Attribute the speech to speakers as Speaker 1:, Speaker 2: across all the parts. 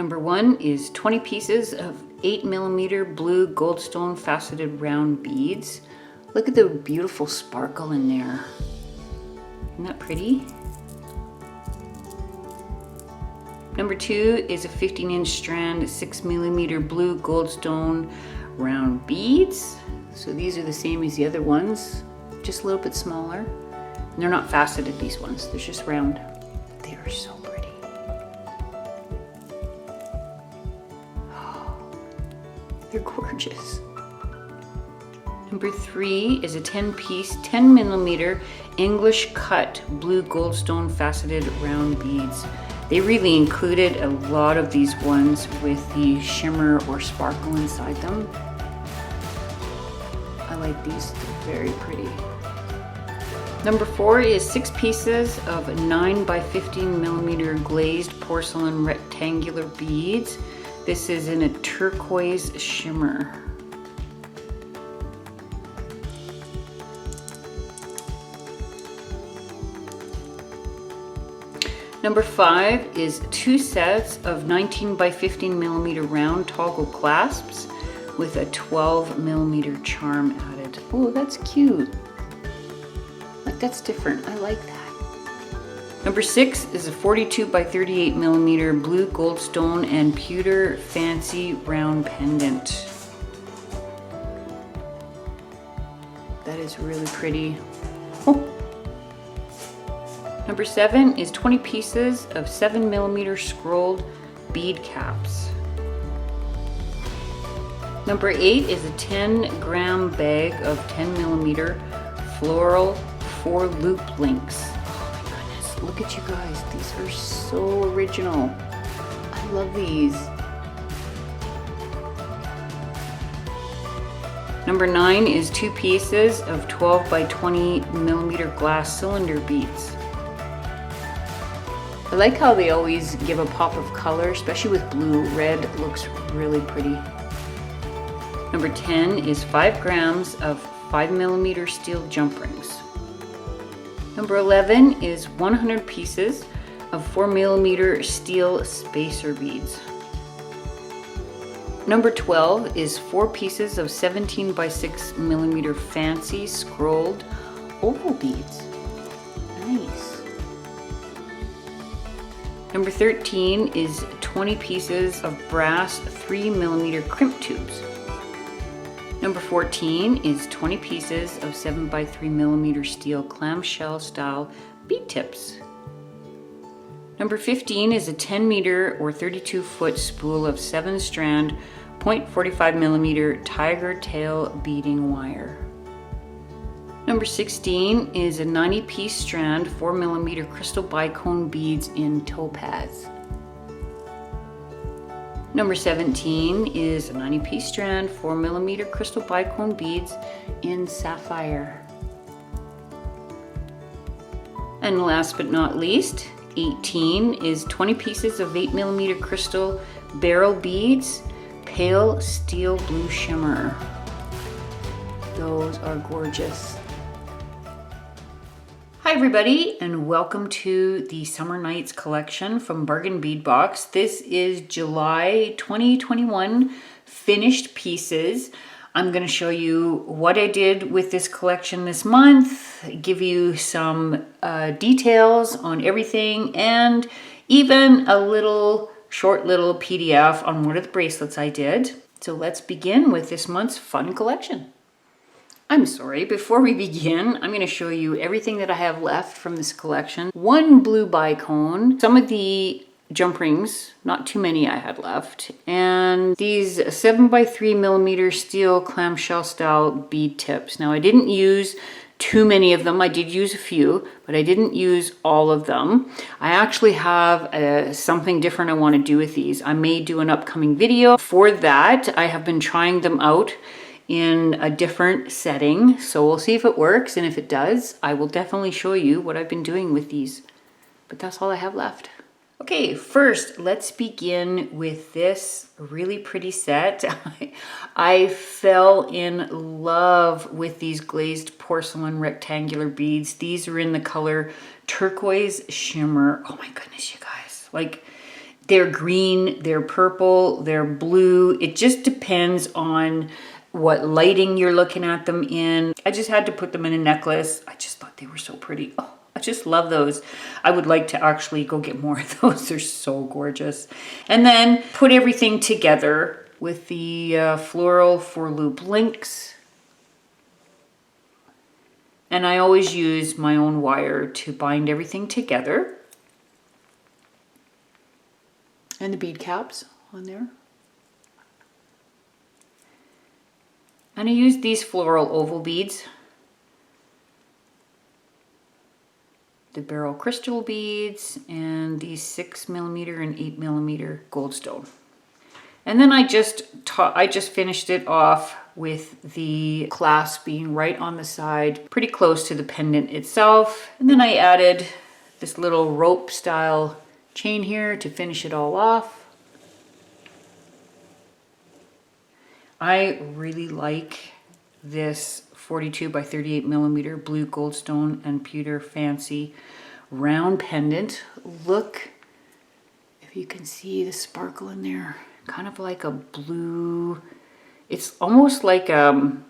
Speaker 1: Number 1 is 20 pieces of 8mm blue goldstone faceted round beads. Look at the beautiful sparkle in there. Isn't that pretty? Number 2 is a 15-inch strand 6mm blue goldstone round beads. So these are the same as the other ones, just a little bit smaller. And they're not faceted, these ones, they're just round. They are so pretty. Oh, they're gorgeous. Number 3 is a 10-piece, 10mm English cut blue goldstone faceted round beads. They really included a lot of these ones with the shimmer or sparkle inside them. I like these, they're very pretty. Number 4 is 6 pieces of 9x15mm glazed porcelain rectangular beads. This is in a turquoise shimmer. Number 5 is 2 sets of 19x15mm round toggle clasps with a 12mm charm added. Oh, that's cute. Like, that's different. I like that. Number 6 is a 42x38mm blue goldstone and pewter fancy round pendant. That is really pretty. Oh. Number 7 is 20 pieces of 7mm scrolled bead caps. Number 8 is a 10-gram bag of 10mm floral 4-loop links. Oh my goodness, look at you guys. These are so original. I love these. Number 9 is 2 pieces of 12x20mm glass cylinder beads. I like how they always give a pop of color, especially with blue. Red looks really pretty. Number 10 is 5 grams of 5mm steel jump rings. Number 11 is 100 pieces of 4mm steel spacer beads. Number 12 is 4 pieces of 17x6mm fancy scrolled oval beads. Nice. Number 13 is 20 pieces of brass 3mm crimp tubes. Number 14 is 20 pieces of 7x3mm steel clamshell style bead tips. Number 15 is a 10-meter or 32-foot spool of 7-strand 0.45mm tiger tail beading wire. Number 16 is a 90-piece strand 4mm crystal bicone beads in topaz. Number 17 is a 90-piece strand 4mm crystal bicone beads in sapphire. And last but not least, 18 is 20 pieces of 8mm crystal barrel beads, pale steel blue shimmer. Those are gorgeous. Hi everybody, and welcome to the Summer Nights collection from Bargain Bead Box. This is July 2021 finished pieces. I'm going to show you what I did with this collection this month, give you some details on everything, and even a short little PDF on one of the bracelets I did. So let's begin with this month's fun collection. I'm sorry, before we begin, I'm going to show you everything that I have left from this collection. One blue bicone, some of the jump rings, not too many I had left, and these 7x3mm steel clamshell style bead tips. Now I didn't use too many of them. I did use a few, but I didn't use all of them. I actually have something different I want to do with these. I may do an upcoming video. For that, I have been trying them out in a different setting, so we'll see if it works, and if it does, I will definitely show you what I've been doing with these. But that's all I have left. Okay, first let's begin with this really pretty set. I fell in love with these glazed porcelain rectangular beads. These are in the color turquoise shimmer. Oh my goodness, you guys. Like, They're green, they're purple, they're blue. It just depends on what lighting you're looking at them in. I just had to put them in a necklace. I just thought they were so pretty. Oh, I just love those. I would like to actually go get more of those. They're so gorgeous. And then put everything together with the floral 4-loop links. And I always use my own wire to bind everything together. And the bead caps on there. And I use these floral oval beads. The barrel crystal beads and these 6mm and 8mm goldstone. And then I just finished it off with the clasp being right on the side, pretty close to the pendant itself. And then I added this little rope style chain here to finish it all off. I really like this 42 by 38mm blue goldstone and pewter fancy round pendant. Look, if you can see the sparkle in there, kind of like a blue. It's almost like on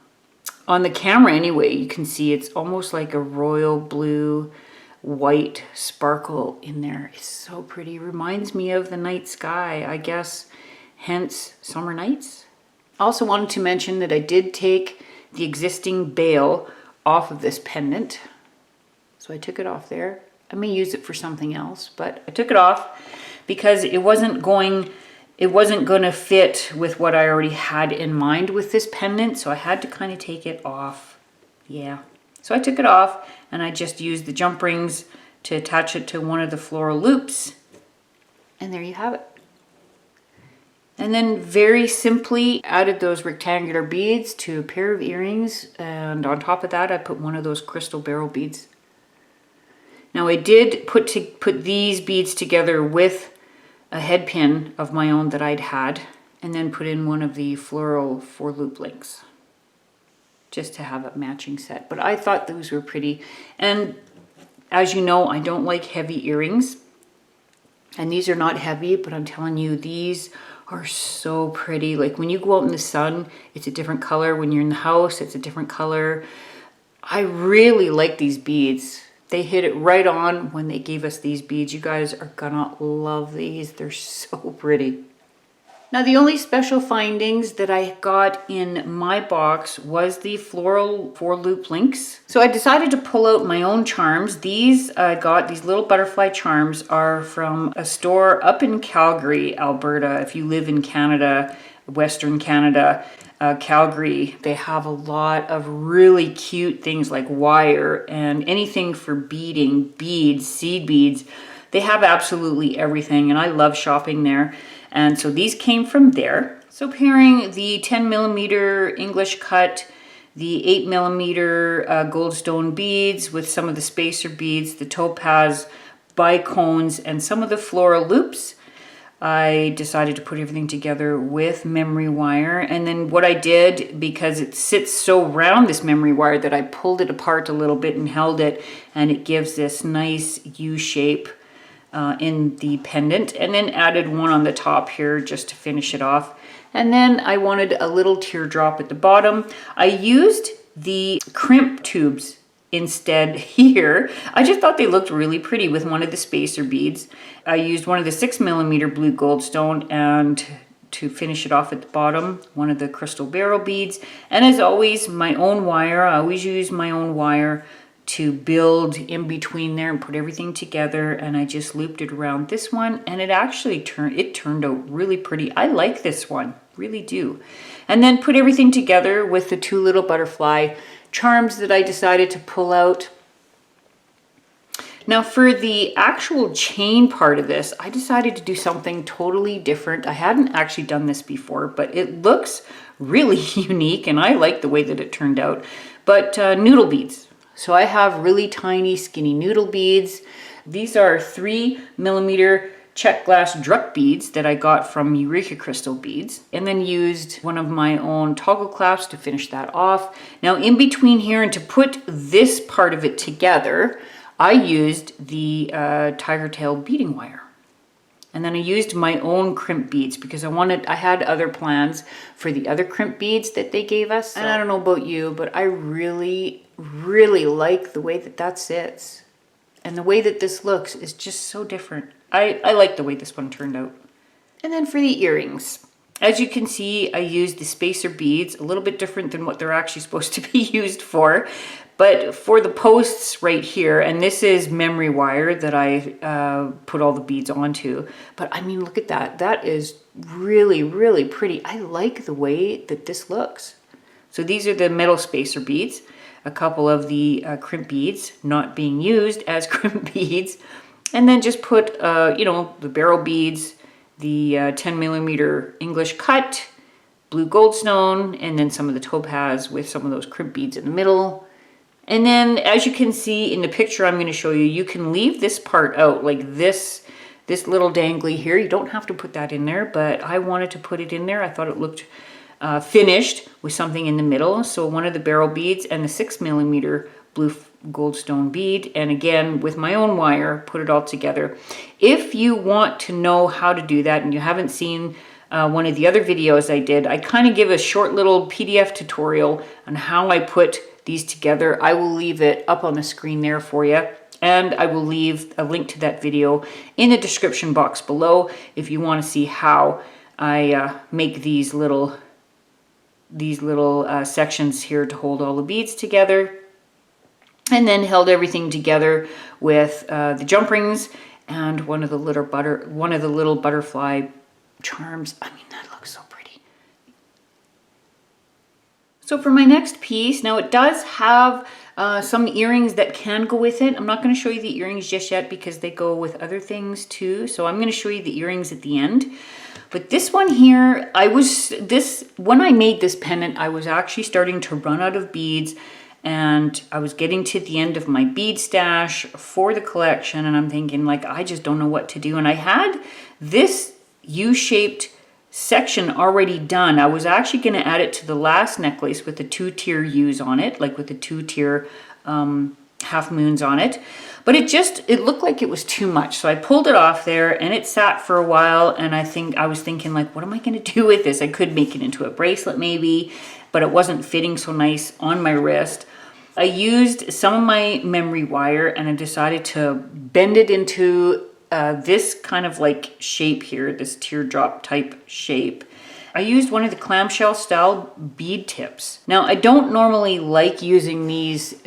Speaker 1: the camera anyway, you can see it's almost like a royal blue white sparkle in there. It's so pretty. Reminds me of the night sky, I guess, hence summer nights. I also wanted to mention that I did take the existing bail off of this pendant. So I took it off there. I may use it for something else, but I took it off because it wasn't going to fit with what I already had in mind with this pendant, so I had to kind of take it off. Yeah. So I took it off and I just used the jump rings to attach it to one of the floral loops. And there you have it. And then very simply added those rectangular beads to a pair of earrings. And on top of that, I put one of those crystal barrel beads. Now I did put these beads together with a head pin of my own that I'd had, and then put in one of the floral 4-loop links, just to have a matching set. But I thought those were pretty. And as you know, I don't like heavy earrings. And these are not heavy, but I'm telling you, these are so pretty. Like when you go out in the sun, it's a different color. When you're in the house, it's a different color. I really like these beads. They hit it right on when they gave us these beads. You guys are gonna love these. They're so pretty. Now the only special findings that I got in my box was the floral 4-loop links. So I decided to pull out my own charms. These I got, these little butterfly charms are from a store up in Calgary, Alberta. If you live in Canada, Western Canada, Calgary, they have a lot of really cute things like wire and anything for beading, beads, seed beads. They have absolutely everything, and I love shopping there. And so these came from there. So pairing the 10mm English cut, the 8mm goldstone beads with some of the spacer beads, the topaz bicones, and some of the floral loops, I decided to put everything together with memory wire. And then what I did, because it sits so round, this memory wire, that I pulled it apart a little bit and held it, and it gives this nice U shape in the pendant, and then added one on the top here just to finish it off. And then I wanted a little teardrop at the bottom. I used the crimp tubes instead here. I just thought they looked really pretty with one of the spacer beads. I used one of the 6mm blue goldstone, and to finish it off at the bottom, one of the crystal barrel beads. And as always, my own wire. I always use my own wire to build in between there and put everything together, and I just looped it around this one, and it actually turned out really pretty. I like this one, really do. And then put everything together with the 2 little butterfly charms that I decided to pull out. Now for the actual chain part of this, I decided to do something totally different. I hadn't actually done this before, but it looks really unique, and I like the way that it turned out. But noodle beads. So I have really tiny, skinny noodle beads. These are 3mm check glass druck beads that I got from Eureka Crystal Beads, and then used one of my own toggle clasps to finish that off. Now in between here, and to put this part of it together, I used the tiger tail beading wire. And then I used my own crimp beads because I had other plans for the other crimp beads that they gave us. And I don't know about you, but I really, really like the way that that sits. And the way that this looks is just so different. I like the way this one turned out. And then for the earrings, as you can see, I used the spacer beads, a little bit different than what they're actually supposed to be used for. But for the posts right here, and this is memory wire that I put all the beads onto. But I mean, look at that. That is really, really pretty. I like the way that this looks. So these are the metal spacer beads. A couple of the crimp beads not being used as crimp beads. And then just put, you know, the barrel beads, the 10 millimeter English cut, blue goldstone, and then some of the topaz with some of those crimp beads in the middle. And then as you can see in the picture I'm going to show you, you can leave this part out, like this little dangly here. You don't have to put that in there, but I wanted to put it in there. I thought it looked finished with something in the middle. So one of the barrel beads and the 6 millimeter blue goldstone bead, and again with my own wire, put it all together. If you want to know how to do that and you haven't seen one of the other videos I did, I kind of give a short little PDF tutorial on how I put these together. I will leave it up on the screen there for you, and I will leave a link to that video in the description box below if you want to see how I make these little sections here to hold all the beads together. And then held everything together with the jump rings and one of the little butterfly charms. I mean, that looks so pretty. So for my next piece, now it does have some earrings that can go with it. I'm not going to show you the earrings just yet because they go with other things too. So I'm going to show you the earrings at the end. But this one here, when I made this pendant, I was actually starting to run out of beads. And I was getting to the end of my bead stash for the collection, and I'm thinking, like, I just don't know what to do. And I had this U-shaped section already done. I was actually going to add it to the last necklace with the 2-tier U's on it, like with the 2-tier half moons on it. But it looked like it was too much. So I pulled it off there, and it sat for a while, and I was thinking, like, what am I going to do with this? I could make it into a bracelet maybe, but it wasn't fitting so nice on my wrist. I used some of my memory wire, and I decided to bend it into this kind of like shape here, this teardrop type shape. I used one of the clamshell style bead tips. Now, I don't normally like using these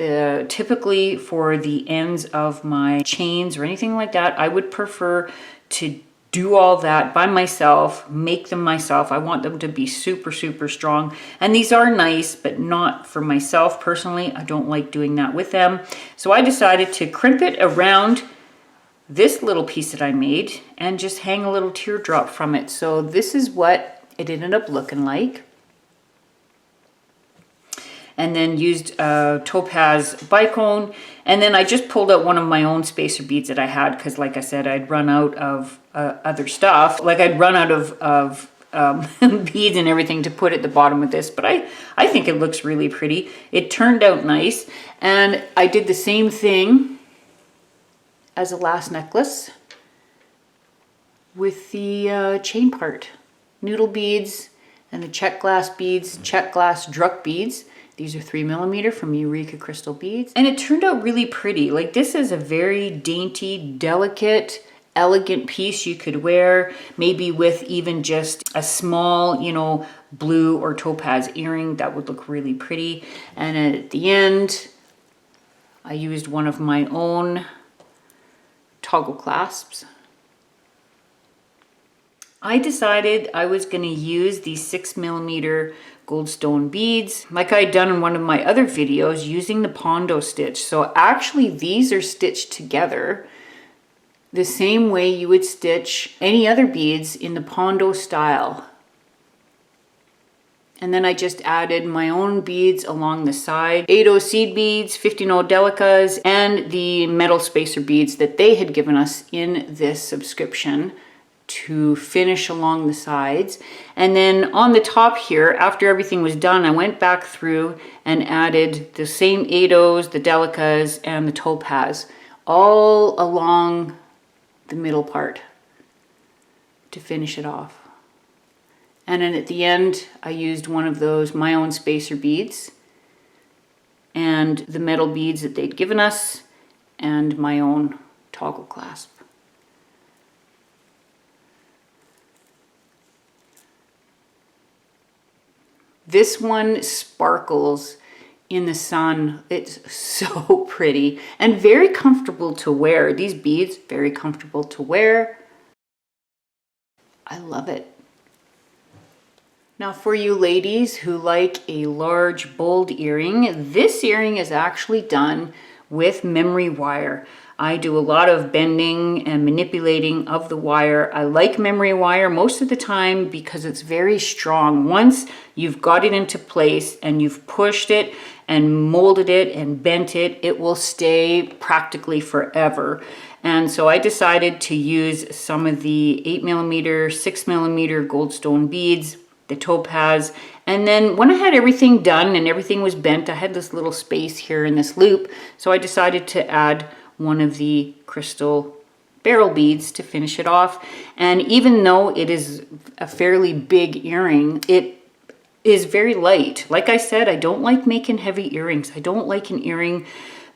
Speaker 1: typically for the ends of my chains or anything like that. I would prefer to do all that by myself, make them myself. I want them to be super, super strong. And these are nice, but not for myself personally. I don't like doing that with them. So I decided to crimp it around this little piece that I made and just hang a little teardrop from it. So this is what it ended up looking like. And then used topaz bicone. And then I just pulled out one of my own spacer beads that I had because, like I said, I'd run out of other stuff. Like I'd run out of beads and everything to put at the bottom of this. But I think it looks really pretty. It turned out nice. And I did the same thing as the last necklace with the chain part. Noodle beads and the check glass beads, check glass druck beads. These are 3 millimeter from Eureka Crystal Beads. And it turned out really pretty. Like, this is a very dainty, delicate, elegant piece you could wear, maybe with even just a small, you know, blue or topaz earring. That would look really pretty. And at the end, I used one of my own toggle clasps. I decided I was going to use these 6 millimeter goldstone beads like I'd done in one of my other videos using the Pondo stitch. So actually these are stitched together the same way you would stitch any other beads in the Pondo style. And then I just added my own beads along the side, 8/0 seed beads, 15/0 delicas, and the metal spacer beads that they had given us in this subscription to finish along the sides. And then on the top here, after everything was done, I went back through and added the same 8/0s, the delicas, and the topaz all along the middle part. to finish it off. And then at the end, I used one of those my own spacer beads and the metal beads that they'd given us and my own toggle clasp. This one sparkles in the sun. It's so pretty and very comfortable to wear. These beads, very comfortable to wear. I love it. Now for you ladies who like a large bold earring, this earring is actually done with memory wire. I do a lot of bending and manipulating of the wire. I like memory wire most of the time because it's very strong. Once you've got it into place and you've pushed it and molded it and bent it, it will stay practically forever. And so I decided to use some of the 8mm, 6mm goldstone beads, the topaz, and then when I had everything done and everything was bent, I had this little space here in this loop, so I decided to add one of the crystal barrel beads to finish it off. And even though it is a fairly big earring, it is very light. Like I said, I don't like making heavy earrings. I don't like an earring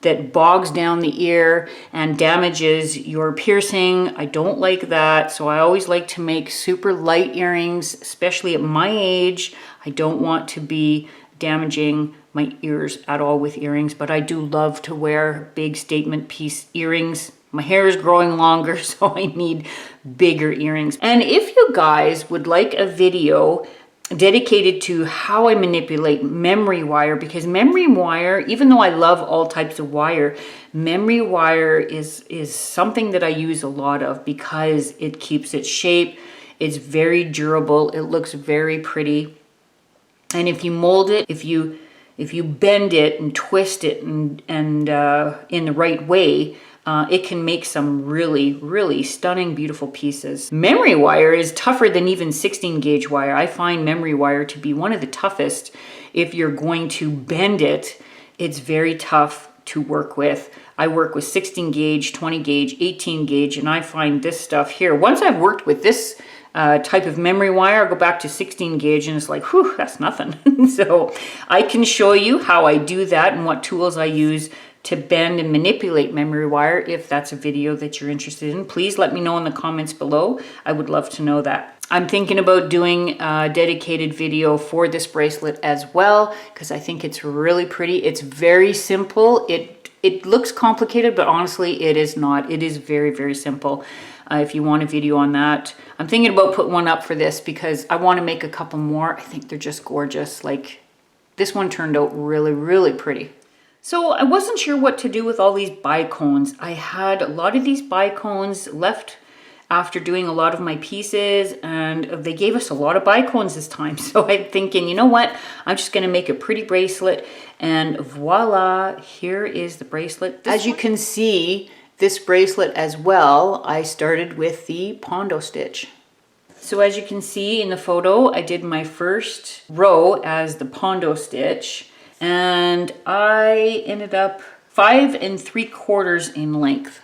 Speaker 1: that bogs down the ear and damages your piercing. I don't like that. So I always like to make super light earrings, especially at my age. I don't want to be damaging my ears at all with earrings, but I do love to wear big statement piece earrings. My hair is growing longer, so I need bigger earrings. And if you guys would like a video dedicated to how I manipulate memory wire, because memory wire, even though I love all types of wire, memory wire is something that I use a lot of because it keeps its shape. It's very durable. It looks very pretty. And if you mold it, if you bend it and twist it and in the right way, it can make some really, really stunning, beautiful pieces. Memory wire is tougher than even 16 gauge wire. I find memory wire to be one of the toughest. If you're going to bend it, it's very tough to work with. I work with 16 gauge, 20 gauge, 18 gauge, and I find this stuff here. Once I've worked with this type of memory wire, I'll go back to 16 gauge and it's like, whew, that's nothing. So I can show you how I do that and what tools I use to bend and manipulate memory wire. If that's a video that you're interested in, please let me know in the comments below. I would love to know that. I'm thinking about doing a dedicated video for this bracelet as well, because I think it's really pretty. It's very simple. It looks complicated, but honestly, it is not. It is very, very simple. If you want a video on that, I'm thinking about putting one up for this because I want to make a couple more. I think they're just gorgeous. Like this one turned out really, really pretty. So I wasn't sure what to do with all these bicones. I had a lot of these bicones left after doing a lot of my pieces, and they gave us a lot of bicones this time. So I'm thinking, you know what? I'm just gonna make a pretty bracelet, and voila, here is the bracelet. As you can see, this bracelet as well, I started with the pondo stitch. So as you can see in the photo, I did my first row as the pondo stitch, and I ended up 5 3/4 in length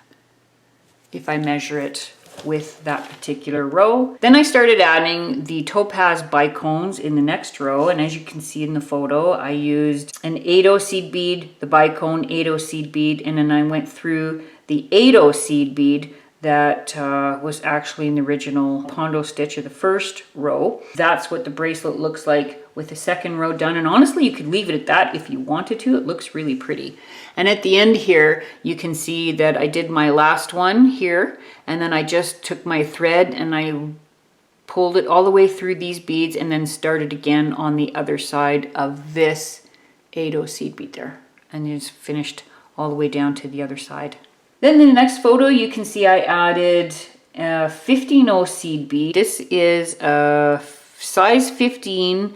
Speaker 1: if I measure it with that particular row. Then I started adding the topaz bicones in the next row, and as you can see in the photo, I used an 8/0 seed bead, the bicone 8/0 seed bead, and then I went through the 8/0 seed bead that was actually in the original pondo stitch of the first row. That's what the bracelet looks like with the second row done, and honestly you could leave it at that if you wanted to. It looks really pretty. And at the end here you can see that I did my last one here, and then I just took my thread and I pulled it all the way through these beads and then started again on the other side of this 8/0 seed bead there, and just finished all the way down to the other side. Then in the next photo, you can see I added a 15/0 seed bead. This is a size 15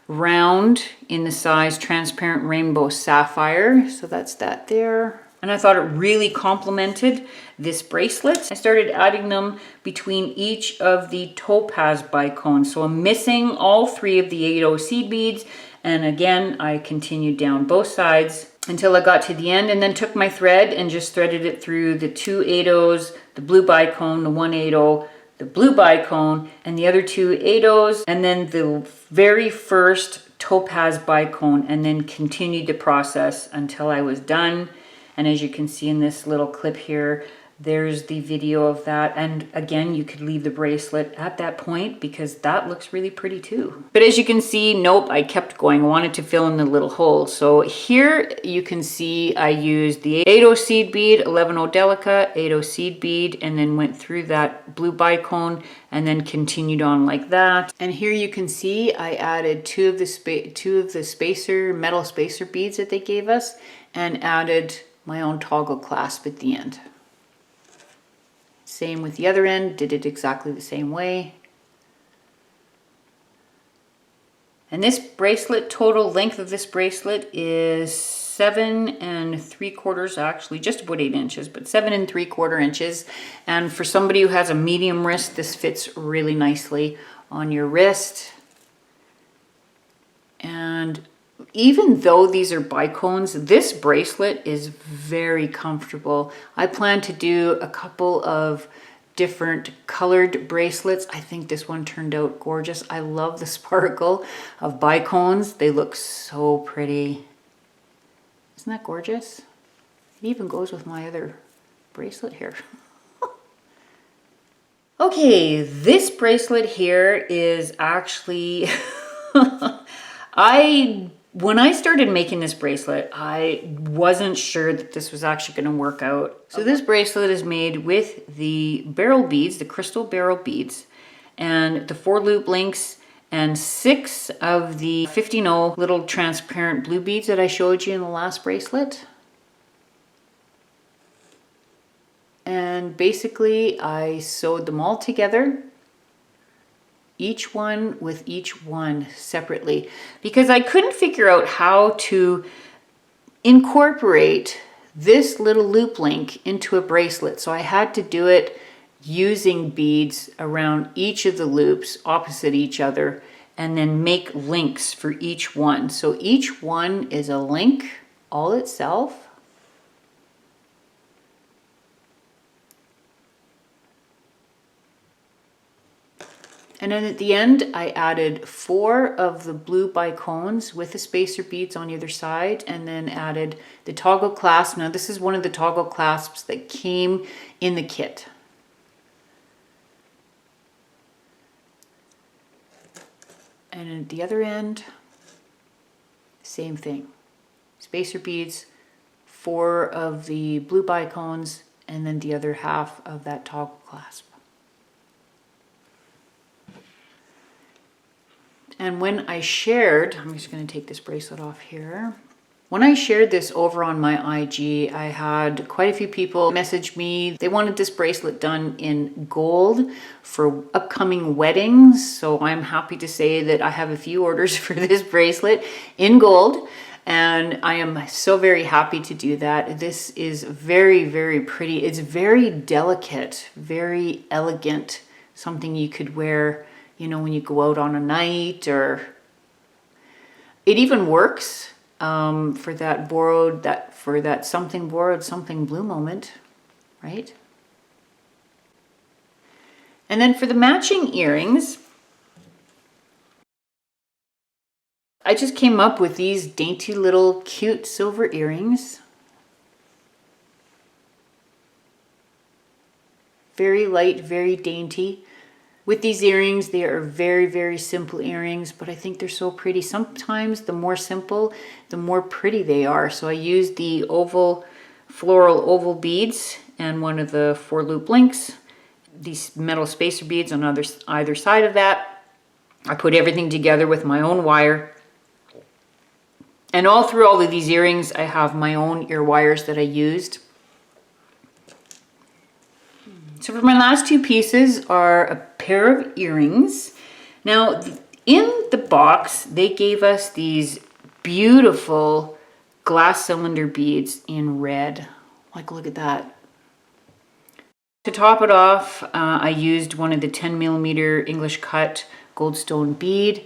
Speaker 1: round in the size transparent rainbow sapphire. So that's that there. And I thought it really complemented this bracelet. I started adding them between each of the topaz bicones. So I'm missing all 3 of the 8/0 seed beads. And again, I continued down both sides until I got to the end, and then took my thread and just threaded it through the 2 8/0s, the blue bicone, the 1 8/0, the blue bicone, and the other two Ados, and then the very first topaz bicone, and then continued the process until I was done. And as you can see in this little clip here, there's the video of that. And again, you could leave the bracelet at that point because that looks really pretty too. But as you can see, nope, I kept going. I wanted to fill in the little hole. So here you can see I used the 8/0 seed bead, 11/0 delica, 8/0 seed bead, and then went through that blue bicone and then continued on like that. And here you can see I added two of the metal spacer beads that they gave us, and added my own toggle clasp at the end. Same with the other end, did it exactly the same way. And this bracelet, total length of this bracelet is 7 3/4, actually just about 8 inches, but 7 3/4 inches. And for somebody who has a medium wrist, this fits really nicely on your wrist. And even though these are bicones, this bracelet is very comfortable. I plan to do a couple of different colored bracelets. I think this one turned out gorgeous. I love the sparkle of bicones. They look so pretty. Isn't that gorgeous? It even goes with my other bracelet here. Okay, this bracelet here is actually, when I started making this bracelet, I wasn't sure that this was actually going to work out. So this bracelet is made with the barrel beads, the crystal barrel beads, and the 4 loop links, and 6 of the 15/0 little transparent blue beads that I showed you in the last bracelet. And basically I sewed them all together, each one with each one separately, because I couldn't figure out how to incorporate this little loop link into a bracelet. So I had to do it using beads around each of the loops opposite each other, and then make links for each one. So each one is a link all itself. And then at the end, I added 4 of the blue bicones with the spacer beads on either side, and then added the toggle clasp. Now this is one of the toggle clasps that came in the kit. And at the other end, same thing. Spacer beads, 4 of the blue bicones, and then the other half of that toggle clasp. And when I shared, I'm just going to take this bracelet off here. When I shared this over on my IG, I had quite a few people message me. They wanted this bracelet done in gold for upcoming weddings. So I'm happy to say that I have a few orders for this bracelet in gold. And I am so very happy to do that. This is very, very pretty. It's very delicate, very elegant. Something you could wear, you know, when you go out on a night, or it even works for that something borrowed, something blue moment, right? And then for the matching earrings, I just came up with these dainty little cute silver earrings. Very light, very dainty. With these earrings, they are very, very simple earrings, but I think they're so pretty. Sometimes the more simple, the more pretty they are. So I used the floral oval beads and one of the 4 loop links, these metal spacer beads on either side of that. I put everything together with my own wire. And all through all of these earrings, I have my own ear wires that I used. So for my last 2 pieces are a pair of earrings. Now in the box, they gave us these beautiful glass cylinder beads in red. Like, look at that. To top it off, I used one of the 10mm English cut goldstone bead.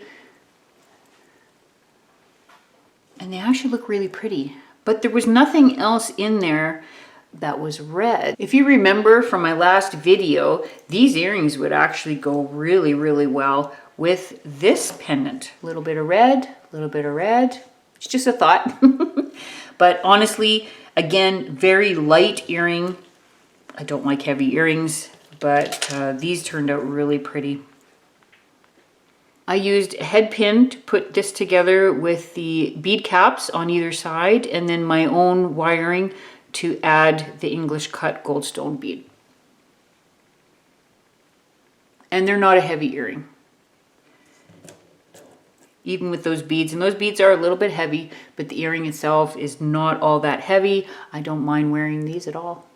Speaker 1: And they actually look really pretty. But there was nothing else in there that was red. If you remember from my last video, these earrings would actually go really, really well with this pendant. A little bit of red, a little bit of red. It's just a thought. But honestly, again, very light earring. I don't like heavy earrings, but these turned out really pretty. I used a head pin to put this together with the bead caps on either side, and then my own wiring to add the English cut goldstone bead. And they're not a heavy earring, even with those beads. And those beads are a little bit heavy, but the earring itself is not all that heavy. I don't mind wearing these at all.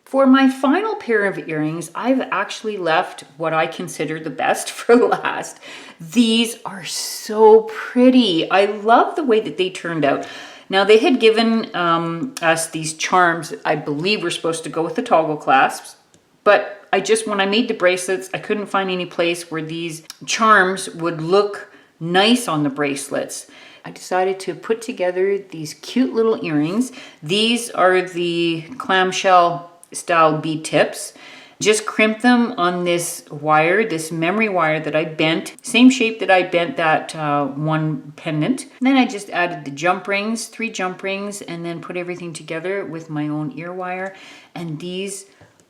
Speaker 1: For my final pair of earrings, I've actually left what I consider the best for last. These are so pretty. I love the way that they turned out. Now, they had given us these charms, I believe were supposed to go with the toggle clasps, but when I made the bracelets, I couldn't find any place where these charms would look nice on the bracelets. I decided to put together these cute little earrings. These are the clamshell style bead tips. Just crimp them on this wire, this memory wire that I bent, same shape that I bent that one pendant. Then I just added the jump rings, 3 jump rings, and then put everything together with my own ear wire. And these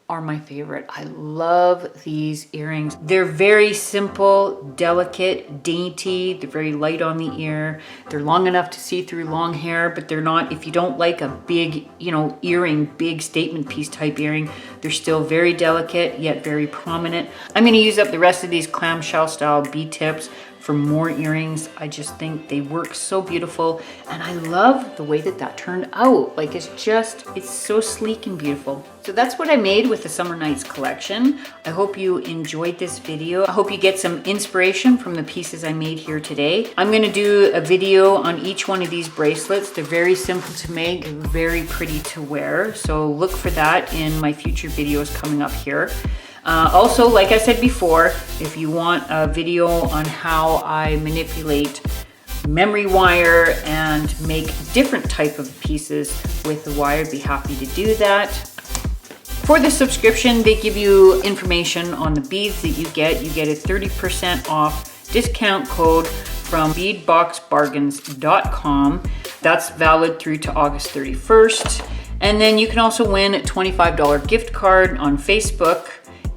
Speaker 1: are my favorite. I love these earrings. They're very simple, delicate, dainty. They're very light on the ear. They're long enough to see through long hair, but they're not, if you don't like a big, earring, big statement piece type earring, they're still very delicate, yet very prominent. I'm gonna use up the rest of these clamshell style bead tips for more earrings. I just think they work so beautiful, and I love the way that that turned out. Like, it's so sleek and beautiful. So that's what I made with the Summer Nights collection. I hope you enjoyed this video. I hope you get some inspiration from the pieces I made here today. I'm gonna do a video on each one of these bracelets. They're very simple to make, very pretty to wear. So look for that in my future videos coming up here. Also, like I said before, if you want a video on how I manipulate memory wire and make different type of pieces with the wire, I'd be happy to do that. For the subscription, they give you information on the beads that you get. You get a 30% off discount code from beadboxbargains.com. That's valid through to August 31st. And then you can also win a $25 gift card on Facebook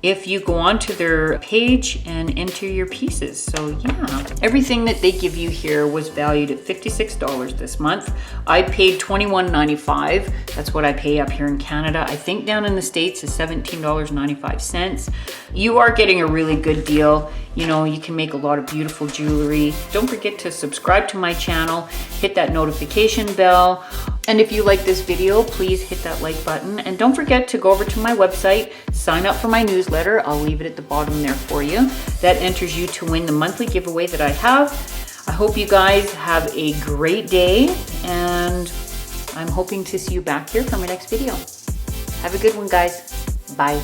Speaker 1: if you go onto their page and enter your pieces. So yeah, everything that they give you here was valued at $56 this month. I paid $21.95. That's what I pay up here in Canada. I think down in the States is $17.95. You are getting a really good deal. You can make a lot of beautiful jewelry. Don't forget to subscribe to my channel, hit that notification bell. And if you like this video, please hit that like button. And don't forget to go over to my website, sign up for my newsletter. I'll leave it at the bottom there for you. That enters you to win the monthly giveaway that I have. I hope you guys have a great day, and I'm hoping to see you back here for my next video. Have a good one, guys. Bye.